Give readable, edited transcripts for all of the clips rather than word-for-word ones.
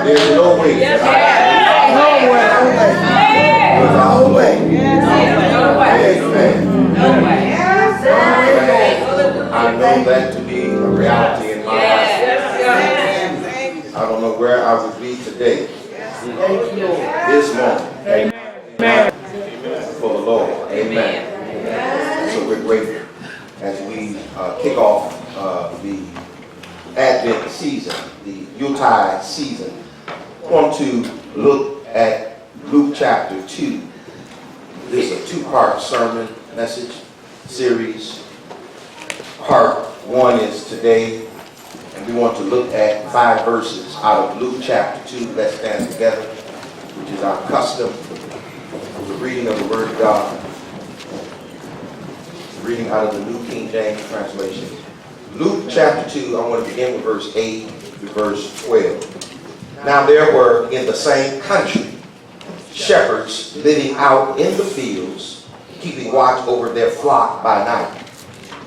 There's no way. Yes, No way. No way. I know that to be a reality in my life. I don't know where I would be today. This moment. Amen. For the Lord. Amen. So we're grateful as we kick off the Advent season, the Yuletide season. I want to look at Luke chapter 2. This is a two-part sermon message series. Part 1 is today, and we want to look at 5 verses out of Luke chapter 2. Let's stand together, which is our custom. The reading of the Word of God. Reading out of the New King James translation. Luke chapter 2, I want to begin with verse 8 to verse 12. Now there were in the same country shepherds living out in the fields, keeping watch over their flock by night.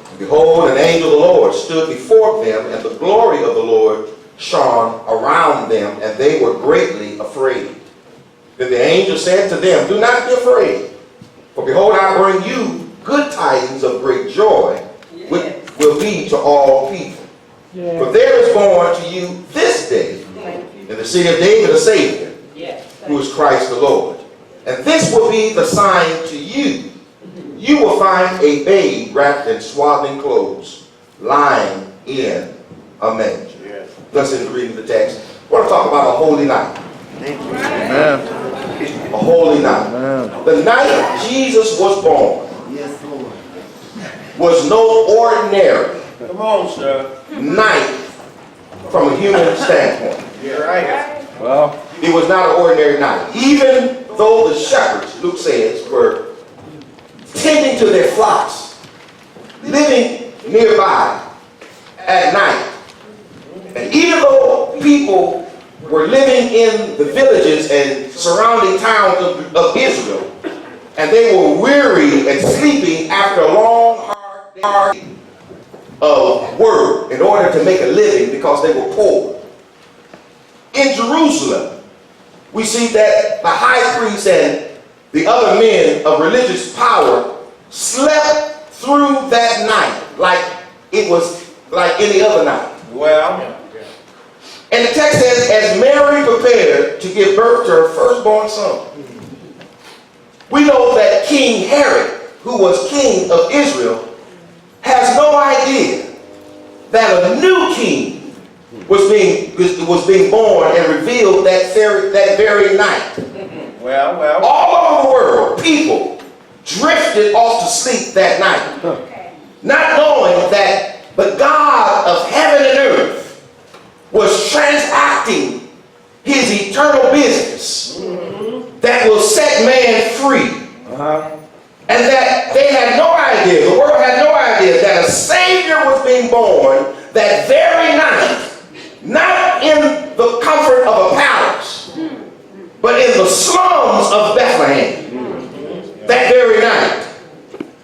And behold, an angel of the Lord stood before them, and the glory of the Lord shone around them, and they were greatly afraid. Then the angel said to them, do not be afraid, for behold, I bring you good tidings of great joy, which will be to all people. For there is born to you this day in the city of David a Savior, who is Christ the Lord. And this will be the sign to you. You will find a babe wrapped in swaddling clothes, lying in a manger. Thus in the reading of the text, I want to talk about a holy night. Amen. A holy night. Amen. The night Jesus was born was no ordinary night from a human standpoint. Well, it was not an ordinary night. Even though the shepherds, Luke says, were tending to their flocks, living nearby at night, and even though people were living in the villages and surrounding towns of Israel, and they were weary and sleeping after a long, hard of work in order to make a living because they were poor. In Jerusalem, we see that the high priest and the other men of religious power slept through that night like it was like any other night. Well, and the text says, as Mary prepared to give birth to her firstborn son, we know that King Herod, who was king of Israel, has no idea that a new king was being born and revealed that very night. Well. All over the world, people drifted off to sleep that night, not knowing that the God of heaven and earth was transacting his eternal business that will set man free. And that they had no idea, the world had no idea that a Savior was being born that very night, not in the comfort of a palace, but in the slums of Bethlehem. That very night.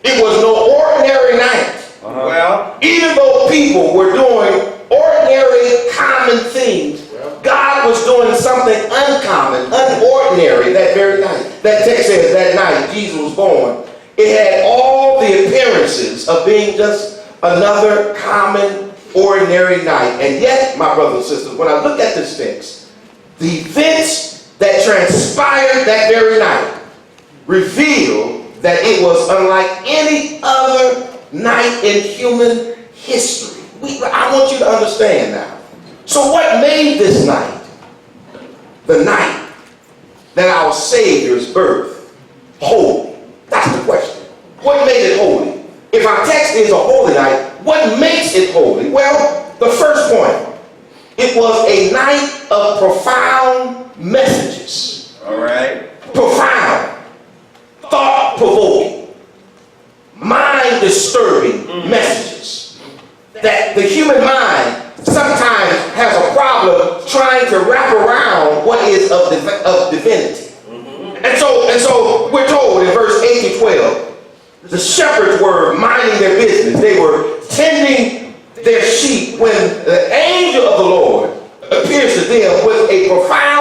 It was no ordinary night. Well, even though people were doing ordinary, common things, God was doing something uncommon, unordinary that very night. That text says that night Jesus was born. It had all the appearances of being just another common, ordinary night. And yet, my brothers and sisters, when I look at this text, the events that transpired that very night reveal that it was unlike any other night in human history. I want you to understand now. So what made this night the night that our Savior's birth holy? That's the question. What made it holy? If our text is a holy night, what makes it holy? Well, the first point, it was a night of profound messages. All right. Profound, thought-provoking, mind-disturbing messages that the human mind sometimes has a problem trying to wrap around what is of divinity. And so we're told in verse 8 to 12, the shepherds were minding their business. They were tending their sheep when the angel of the Lord appears to them with a profound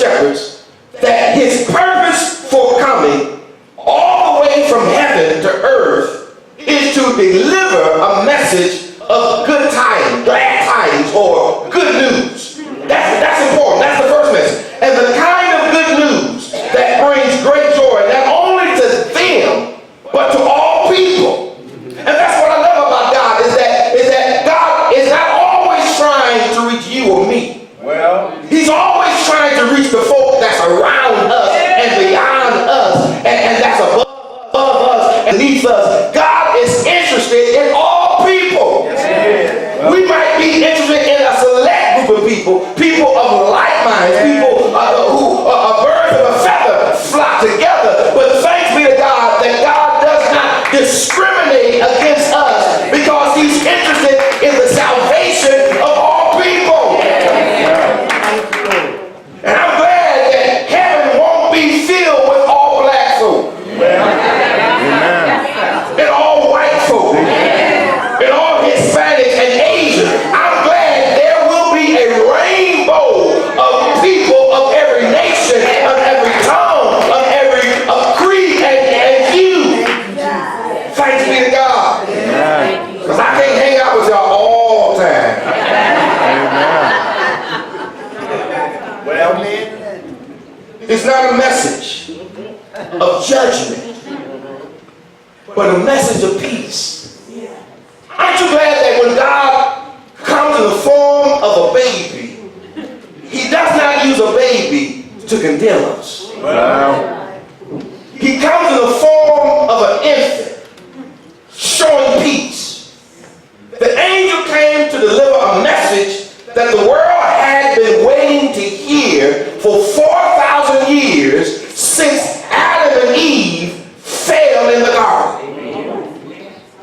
shepherds that his purpose for coming all the way from heaven to earth is to deliver a message of good tidings, glad tidings, or good news. That's important. That's the first message. And the kind of good news that brings great joy, not only to them, but to all people. And that's what I love about God, is that God is not always trying to reach you or me. Well, he's always trying to reach the folk that's around us and beyond us and that's above us and beneath us. God is interested in all people. Yes, we might be interested in a select group of people of like minds, people who birds of a feather flock together. But thanks be to God that God does not discriminate against us, because he's interested in the salvation of all people. And I'm glad that heaven won't be filled with all black folk. And all white folk. And all Hispanics and Asians. I'm glad there will be a rainbow of people of every nation, of every tongue, of every creed and hue. Thanks be to God. Because I can't hang out with y'all all the time. Well, it's not a message of judgment, but a message of peace. Aren't you glad that when God comes in the form of a baby, he does not use a baby to condemn us. Wow. He comes in the form of an infant, showing peace. The angel came to deliver a message that the world had been waiting to hear for 4,000 years since Adam and Eve fell in the garden.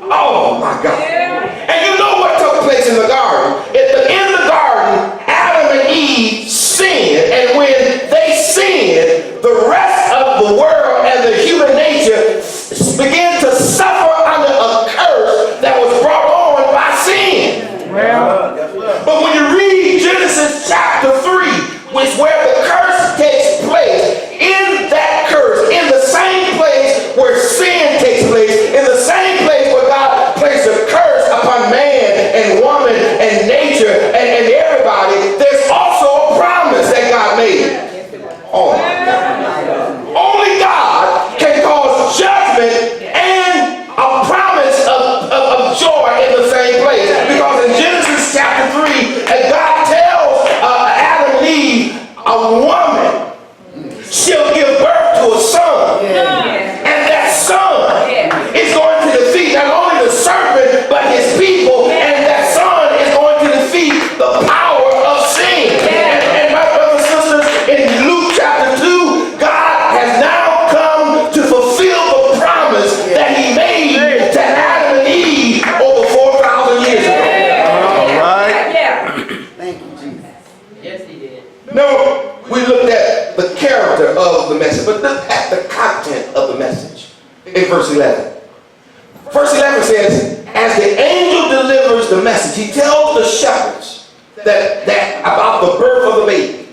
Oh my God. And you know what took place in the garden? In the garden, Adam and Eve sinned. And when they sinned, the rest of the world and the human nature began to suffer under a curse that was brought on by sin. But when you read Genesis chapter 3, which where the curse takes place, in that curse, in the same place where sin takes place, in the same place where God placed a curse upon man and woman and nature and everybody, there's also a promise that God made. Oh my God. Only God can cause judgment and a promise of joy in the same place. Because in Genesis chapter 3, God tells Adam and Eve, a woman shall give birth to a son. And that son is going to defeat not only the serpent, but his people. And that son is going to defeat the power of sin. And my brothers and sisters, in Luke chapter 2, God has now come to fulfill the promise that he made to Adam and Eve over 4,000 years ago. All right. Thank you, Jesus. Yes, he did. No, we looked at the character of the message, but look at the content of the message in verse 11. Verse 11 says, as the angel delivers the message, he tells the shepherds that about the birth of the baby.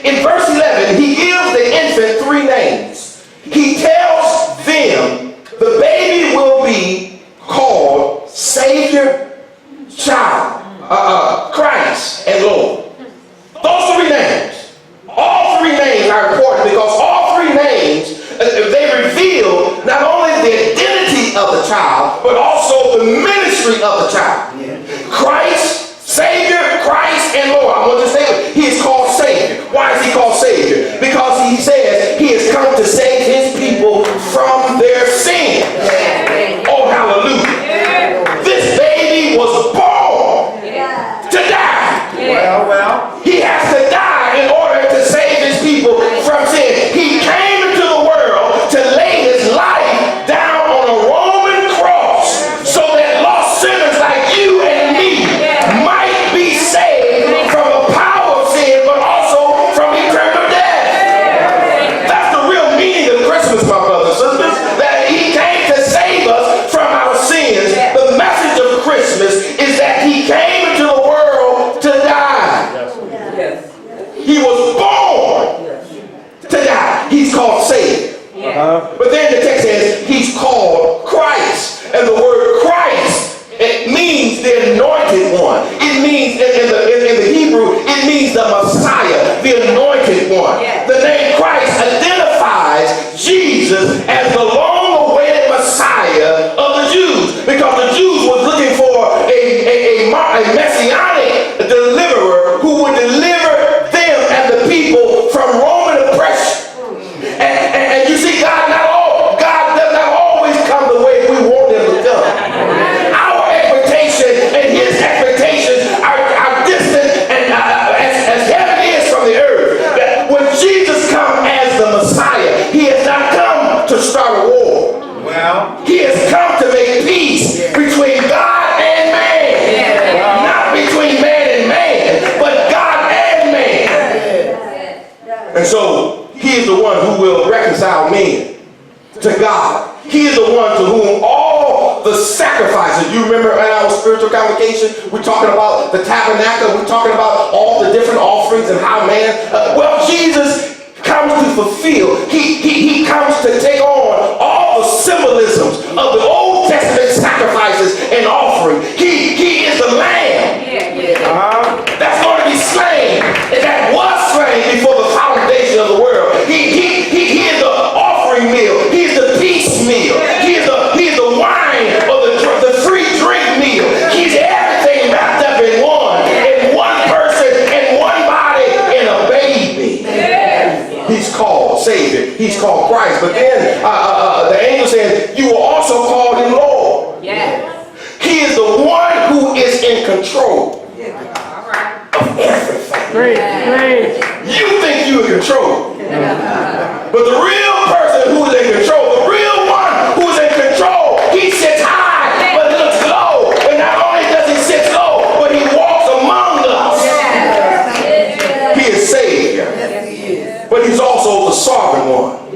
In verse 11, he gives the infant 3 names. He tells them the baby will be called Savior, Child, Christ, and Lord. Those 3 names. All 3 names are important because all 3 names, they reveal not only the identity of the child, but also the ministry of the child. Christ, Savior, Christ, and Lord. I want to say he is called Savior. Why is he called Savior? Because he says he has come to save his people from their sin. Oh, hallelujah. This baby was born to die. Well. He has to die in order to save his people from sin. He came into the world to lay his life down on a Roman cross so that lost sinners like you and me might be saved from the power of sin, but also from eternal the text says he's called Christ. And the word Christ, it means the anointed one. It means, in the Hebrew, it means the Messiah, the anointed one. The name Christ identifies Jesus as the long-awaited Messiah of the Jews, because the Jews was looking for a messianic deliverer who would deliver them and the people from Roman oppression. And you see, God does not always come the way we want him to come. Our expectation and his expectations are distant and as heaven is from the earth. That when Jesus comes as the Messiah, he has not come to start a war. Well, he has come to make peace between God and man. Not between man and man, but God and man. And so he is the one who will reconcile men to God. He is the one to whom all the sacrifices, you remember in our spiritual convocation, we're talking about the tabernacle, we're talking about all the different offerings and how man, Jesus comes to fulfill, he comes to take on all the symbolisms of the Old Testament sacrifices and offering. He is the lamb that's going to be slain, and that was slain before the foundation of the world. He is the offering meal. He is the peace meal. He is the wine or the free drink meal. He's everything wrapped up in one person, in one body, in a baby. He's called Savior. He's called Christ. But then the angel says, you will also call him Lord. He is the one who is in control of everything. Great. You think you're in control. But the real person who is in control, the real one who is in control, he sits high but looks low. And not only does he sit low, but he walks among us. He is Savior. But he's also the sovereign one.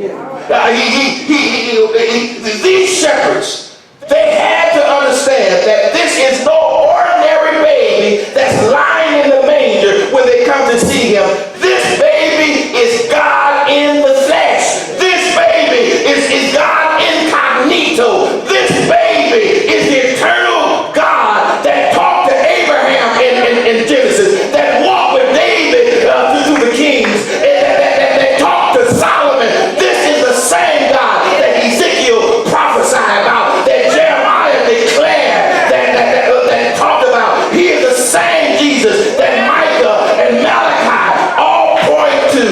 These shepherds, they had to understand that this is no ordinary baby that's lying in the manger when they come to see him. This baby is God in the flesh. This baby is God incognito. This baby is the eternal God that talked to Abraham in Genesis, that walked with David through the kings, that talked to Solomon. This is the same God that Ezekiel prophesied about, that Jeremiah declared, that talked about. He is the same Jesus that Micah and Malachi all point to.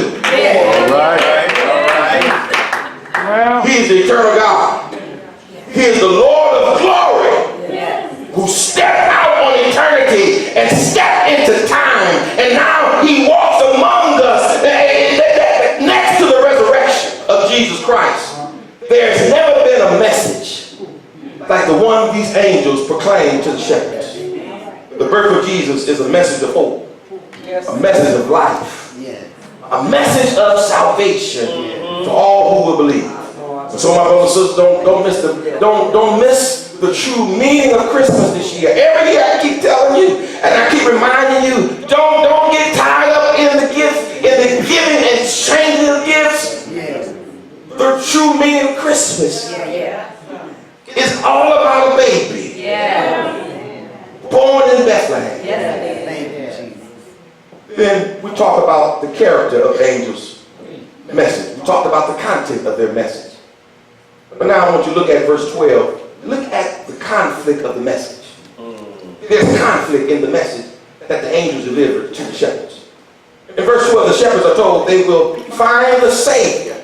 He is the eternal God. He is the Lord of glory, who stepped out on eternity and stepped into time, and now he walks among us next to the resurrection of Jesus Christ. There's never been a message like the one these angels proclaimed to the shepherds. The birth of Jesus is a message of hope, a message of life, a message of salvation to all who will believe. So my brothers and sisters, don't miss the true meaning of Christmas this year. Every year I keep telling you, and I keep reminding you, don't get tied up in the gift, in the giving and exchanging of gifts. The true meaning of Christmas is all about a baby born in Bethlehem. Then we talk about the character of angels' message. We talked about the content of their message. But now I want you to look at verse 12. Look at the conflict of the message. There's conflict in the message that the angels delivered to the shepherds. In verse 12, the shepherds are told they will find the Savior,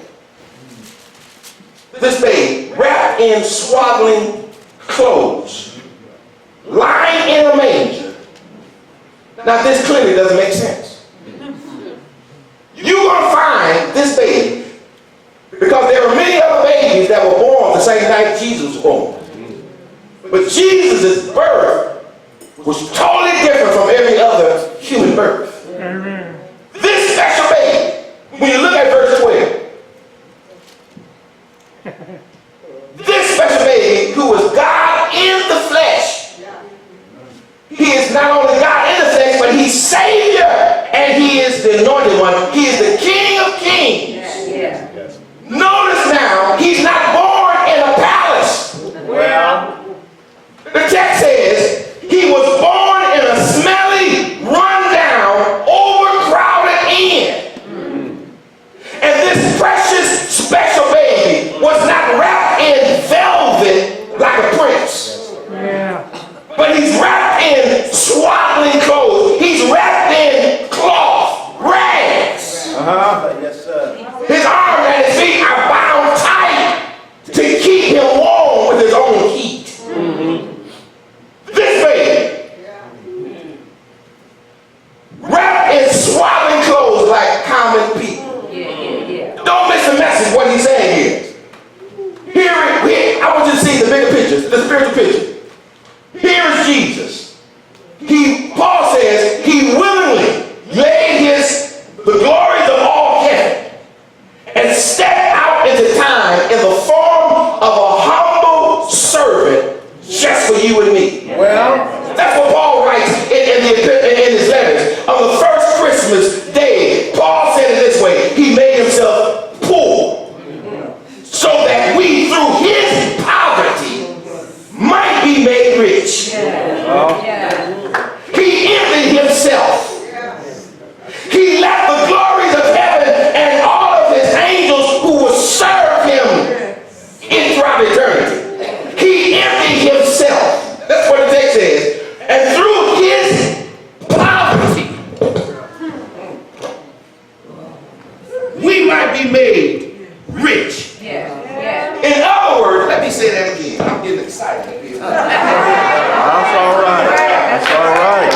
this babe, wrapped in swaddling clothes, lying in a manger. Now this clearly doesn't make sense. You're going to find this baby because there were many other babies that were born the same night Jesus was born. But Jesus' birth was totally different from every other human birth. Amen. This special baby, when you look at verse 12, this special baby who was God in the flesh, he is not only God in the flesh, but he's Savior, and he is the anointed one. He is the King of Kings. Notice now, he's not born That's what he's saying here. Here, I want you to see the bigger picture, the spiritual picture. Here is Jesus. Paul says, he willingly laid the glories of all heaven and stepped out into time in the form of a humble servant just for you and me. Well, that's what Paul writes in his letters. On the first Christmas day, Paul said it this way: he made himself poor so that we through his poverty might be made rich. He emptied himself. He left the glories of heaven and all of his angels who will serve him in throughout eternity. He emptied himself. That's what the text says. And through his poverty, we might be made rich. In other words, let me say that again. I'm getting excited. That's all right. That's all right.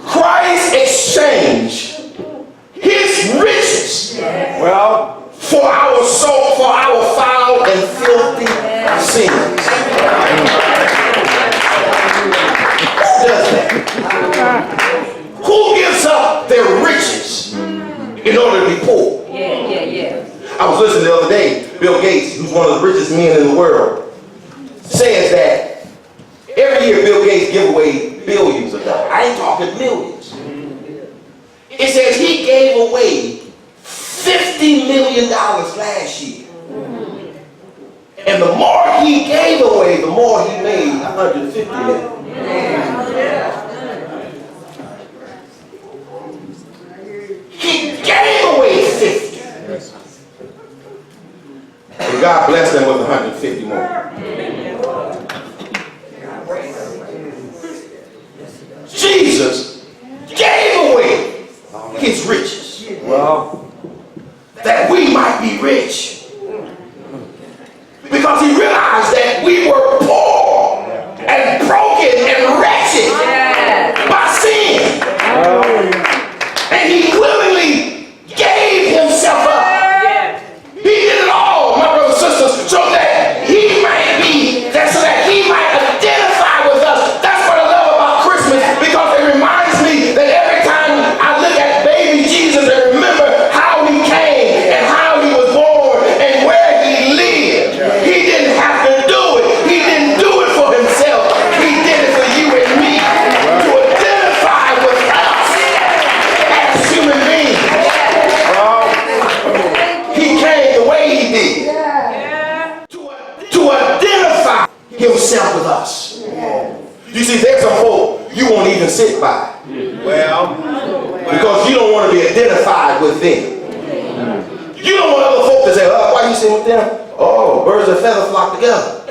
Christ exchanged his riches for our soul, for our foul and filthy sins. Who does that? Who gives up their riches in order to be poor? I was listening the other day, Bill Gates, who's one of the richest men in the world, says that every year Bill Gates gives away billions of dollars. I ain't talking millions. It says he gave away $50 million last year. And the more he gave away, the more he made $150 million. He gave away 50. And God blessed them with 150 more. Jesus gave away his riches that we might be rich, because he realized that we were poor and broken and wretched by sin, and he willingly gave himself up. He did it all, my brothers and sisters, so that he might identify with us. That's what I love about Christmas, because it reminds me that every time I look at baby Jesus and remember how he came and how he was born and where he lived. He didn't have to do it. He didn't do it for himself. He did it for you and me, to identify with us as human beings. He came the way he did to identify himself with us. You see, there's some folk you won't even sit by. Because you don't want to be identified with them. You don't want other folk to say, oh, why you sitting with them? Oh, birds of feather flock together.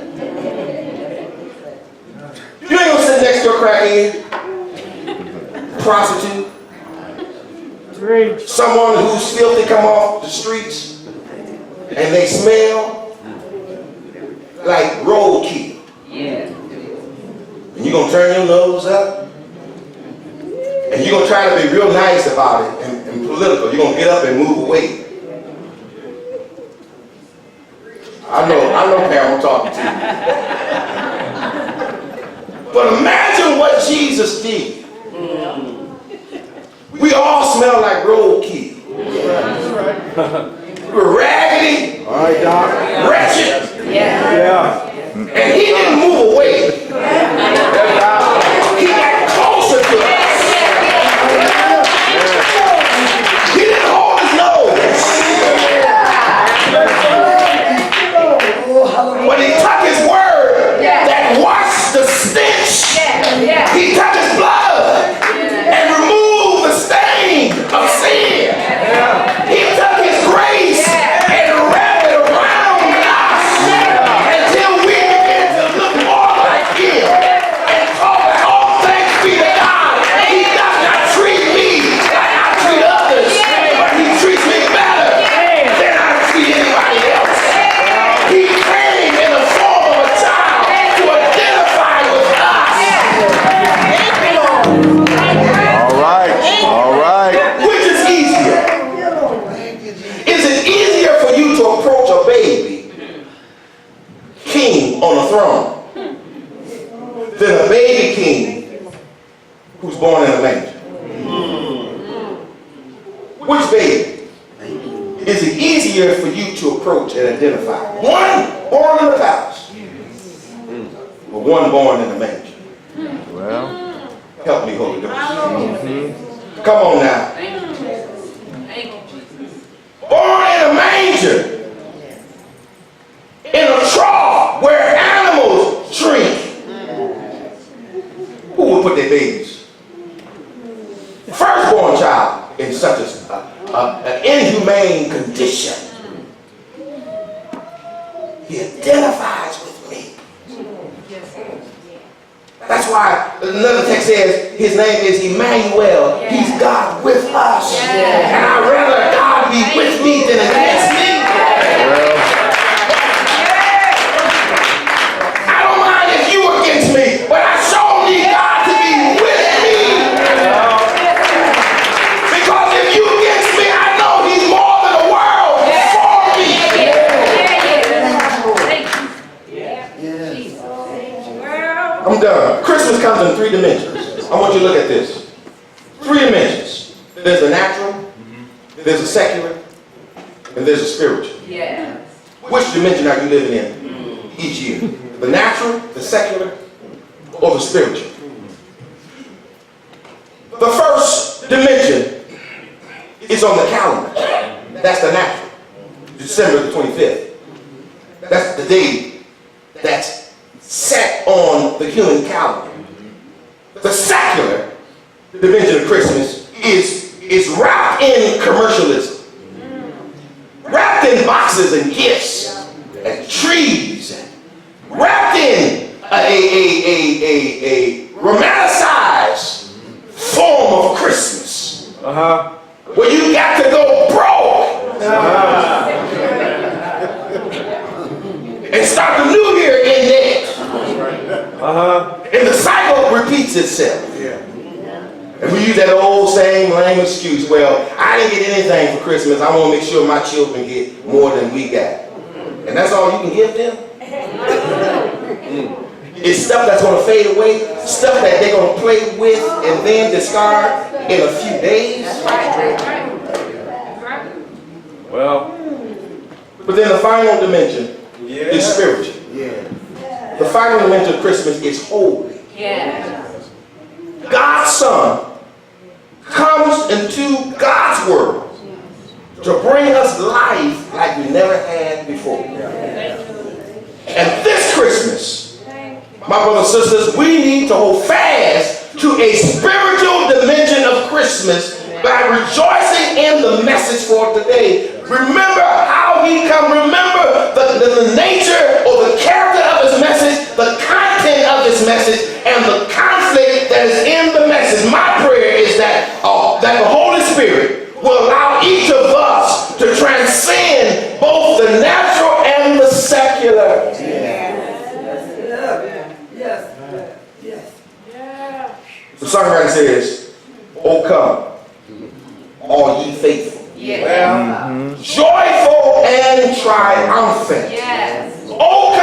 You ain't gonna sit next to a crackhead, prostitute, someone who's filthy come off the streets and they smell like roadkill. And you're going to turn your nose up and you're going to try to be real nice about it and political. You're going to get up and move away. I know, Pam, I'm talking to you. But imagine what Jesus did. We all smell like roadkill. We're raggedy, wretched, and he didn't move away. He got closer to us. He didn't hold his nose. But he took his word that washed the stench. He took his blood and removed the stain of sin. He took his grace and wrapped it around us until we begin to look more like is it easier for you to approach and identify? One born in the palace, or one born in the manger? Well, help me, Holy Ghost. Come on now. Born in a manger, in a trough where animals drink. Who would put their babies? Firstborn child in such an inhumane condition. He identifies with me. That's why another text says his name is Emmanuel. He's God with us. And I'd rather God be with me than against me. I don't mind if you against me, but I sure need God to be with me. Because if you against me, I know he's more than the world for me. I'm done. Christmas comes in 3 dimensions. I want you to look at this. 3 dimensions. There's the natural, there's a secular, and there's a spiritual. Which dimension are you living in each year? The natural, the secular, or the spiritual? The first dimension is on the calendar. That's the natural. December the 25th. That's the day that's set on the human calendar. The secular dimension of Christmas is wrapped in commercialism. Wrapped in boxes and gifts and trees. Wrapped in a romanticized form of Christmas. Where you got to go broke. And start the new year in debt. And the cycle repeats itself. And we use that old same lame excuse. Well, I didn't get anything for Christmas. I want to make sure my children get more than we got. And that's all you can give them? It's stuff that's going to fade away. Stuff that they're going to play with and then discard in a few days. well, But then the final dimension is spiritual. The final dimension of Christmas is holy. God's Son comes into God's world to bring us life like we never had before. And this Christmas, my brothers and sisters, we need to hold fast to a spiritual dimension of Christmas by rejoicing in the message for today. Remember how he come. Remember the nature or the character of his message, the content of his message, and the conflict that is in the message. My prayer is that the Holy Spirit will allow each of us to transcend both the natural and the secular. The songwriter says, "O come, all ye faithful, joyful and triumphant. Oh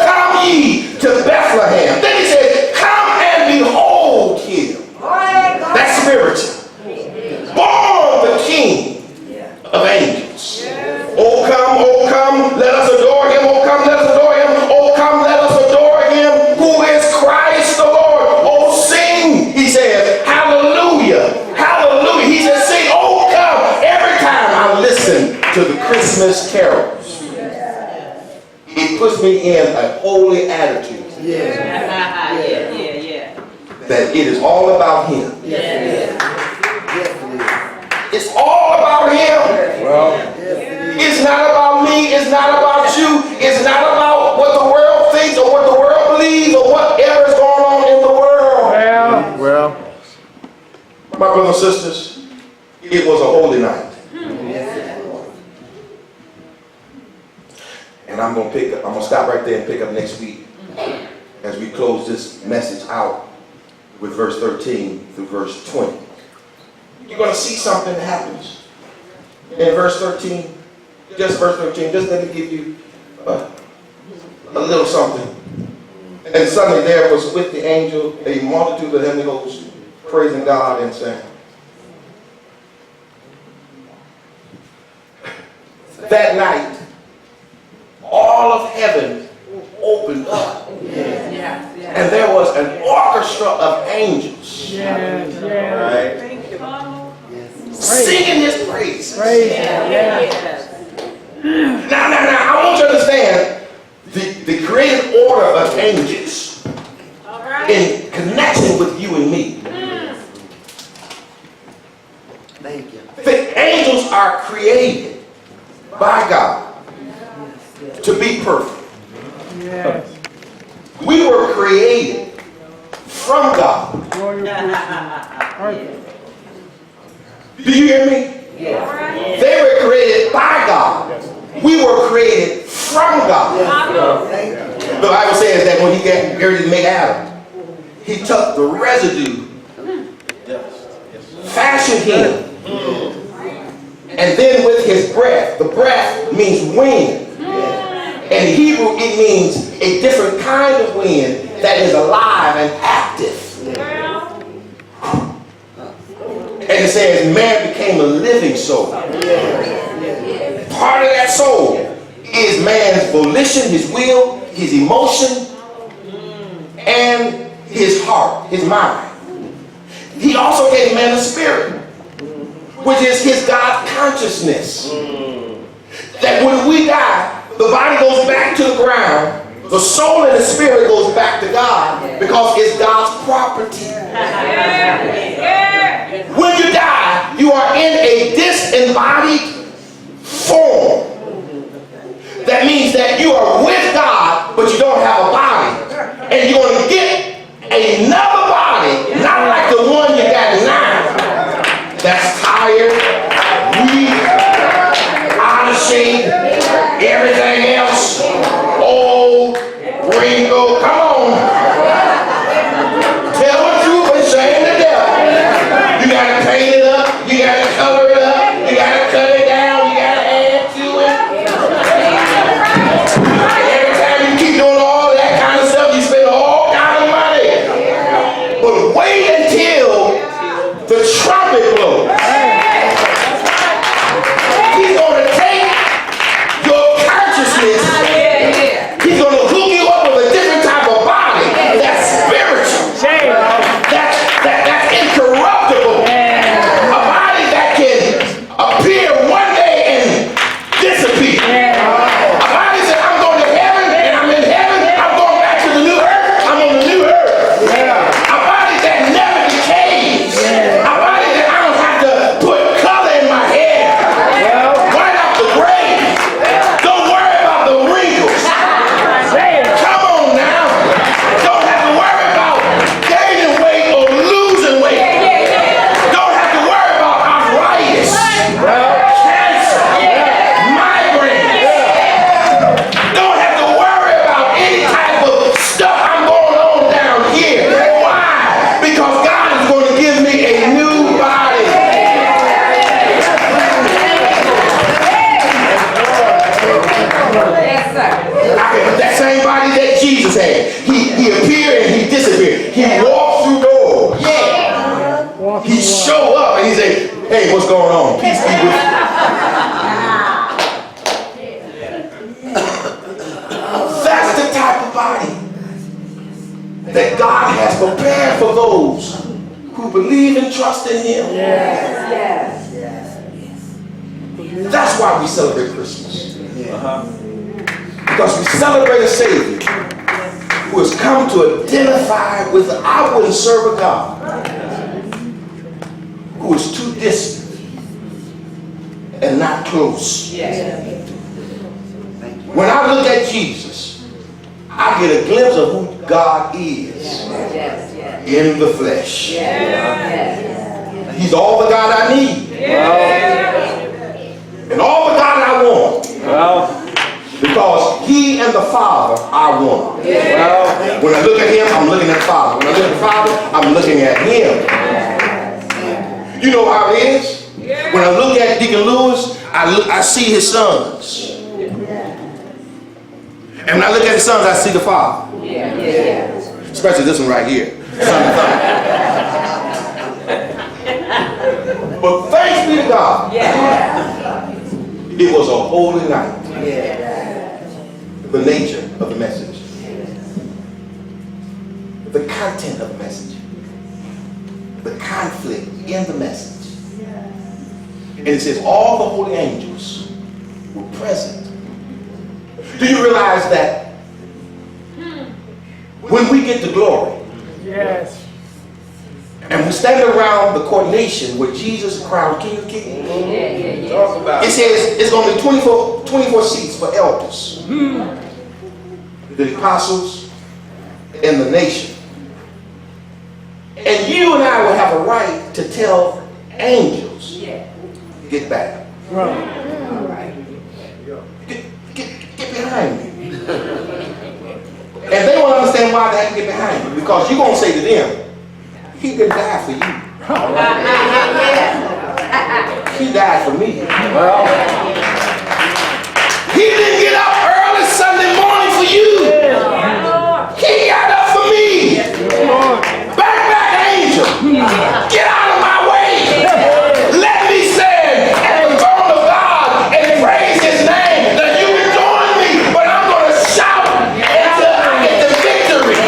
come ye to Bethlehem." Then he says, "Come and behold him." That's spiritual. Born the King of angels. Oh come, let us adore him. Oh come, let us adore him. Oh come, let us adore him, who is Christ the Lord. Oh sing, he says, hallelujah, hallelujah. He says, sing, oh come. Every time I listen to the Christmas carols, it puts me in a holy attitude. That it is all about him. It's all about him. It's not about me. It's not about you. It's not about what the world thinks or what the world believes or whatever is going on in the world. My brothers and sisters, it was a holy night. And I'm gonna stop right there and pick up next week as we close this message out with verse 13 through verse 20. You're going to see something that happens in verse 13. Just verse 13. Just let me give you a little something. And suddenly there was with the angel a multitude of heavenly hosts praising God and saying, that night, all of heaven opened up. And there was an orchestra of angels singing his praise. Now, I want you to understand the created order of angels in connection with you and me. Thank you. The angels are created by God to be perfect. We were created from God. Do you hear me? They were created by God. We were created from God. The Bible says that when he got ready to make Adam, he took the residue, fashioned him, and then with his breath, the breath means wind. In Hebrew, it means a different kind of wind that is alive and active. And it says man became a living soul. Part of that soul is man's volition, his will, his emotion, and his heart, his mind. He also gave man a spirit, which is his God consciousness. That when we die, the body goes back to the ground, the soul and the spirit goes back to God because it's God's property. When you die, you are in a disembodied form. That means that you are with God, but you don't have a body. And you're going to get another body, not like the one you got now. That's tired, weak, out of shape, everything else, old, wrinkled. Come on. Tell the truth and shame the devil. You got to paint it up, you got to color it up, you got to cut it down, you got to add to it. Every time you keep doing all that kind of stuff, you spend all kind of money. But wait until the trumpet blows. He's going to take your consciousness. He's going to hook you up with a different type of body that's spiritual. That's incorruptible. A body that can appear one day and disappear. A body that I'm going to heaven and I'm in heaven. I'm going back to the new earth. I'm on the new earth. A body that never decays. A body that I don't have to put color in my hair. Right off the grave. Don't worry about the wrinkles. Come on now. Don't have to worry about gaining weight or losing weight. Don't have to worry about arthritis, cancer, migraine. Don't have to worry about any type of stuff I'm going on down here. Why? Because God is going to give me a new body. That same body that Jesus had. He appeared and he disappeared. He walked through doors. He showed up and he said, hey, what's going on? Peace be with you. That's the type of body that God has prepared for those who believe and trust in him. That's why we celebrate Christmas. Because we celebrate a Savior who has come to identify with I wouldn't serve a God who is too distant and not close. When I look at Jesus, I get a glimpse of who God is in the flesh. He's all the God I need. And all the God I want. Because he and the Father are one. When I look at him, I'm looking at the Father. When I look at the Father, I'm looking at him. You know how it is? When I look at Deacon Lewis, I see his sons. And when I look at his sons, I see the Father. Especially this one right here. But thanks be to God. It was a holy night. Yeah. The nature of the message. The content of the message. The conflict in the message. And it says all the holy angels were present. Do you realize that when we get to glory, Yes. and we stand around the coronation where Jesus is crowned King of Kings, Talk about it says it's going to be 24 seats for elders, the apostles, and the nation. And you and I will have a right to tell angels, get back. Get behind me. And they won't understand why they have to get behind you, because you're going to say to them, he didn't die for you. He died for me. Well, he didn't get up early Sunday morning for you. He got up for me. Back, angel. Get out of my way. Let me stand at the throne of God and praise his name. Now you can join me, but I'm going to shout until I get the victory.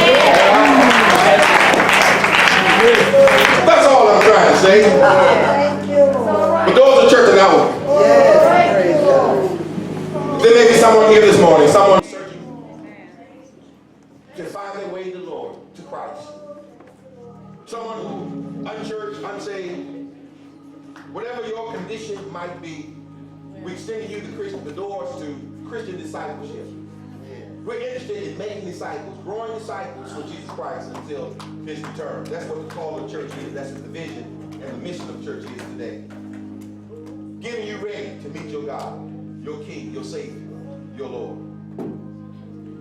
That's all I'm trying to say. But those are church and hour. There may be someone here this morning, someone searching to find their way to the Lord, to Christ. Someone who unchurched, unsaved, whatever your condition might be, we extend to you the doors to Christian discipleship. We're interested in making disciples, growing disciples for Jesus Christ until his return. That's what the call of the church is. That's what the vision and the mission of the church is today. Getting you ready to meet your God, your King, your Savior, your Lord.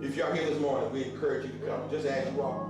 If you are here this morning, we encourage you to come. Just as you are.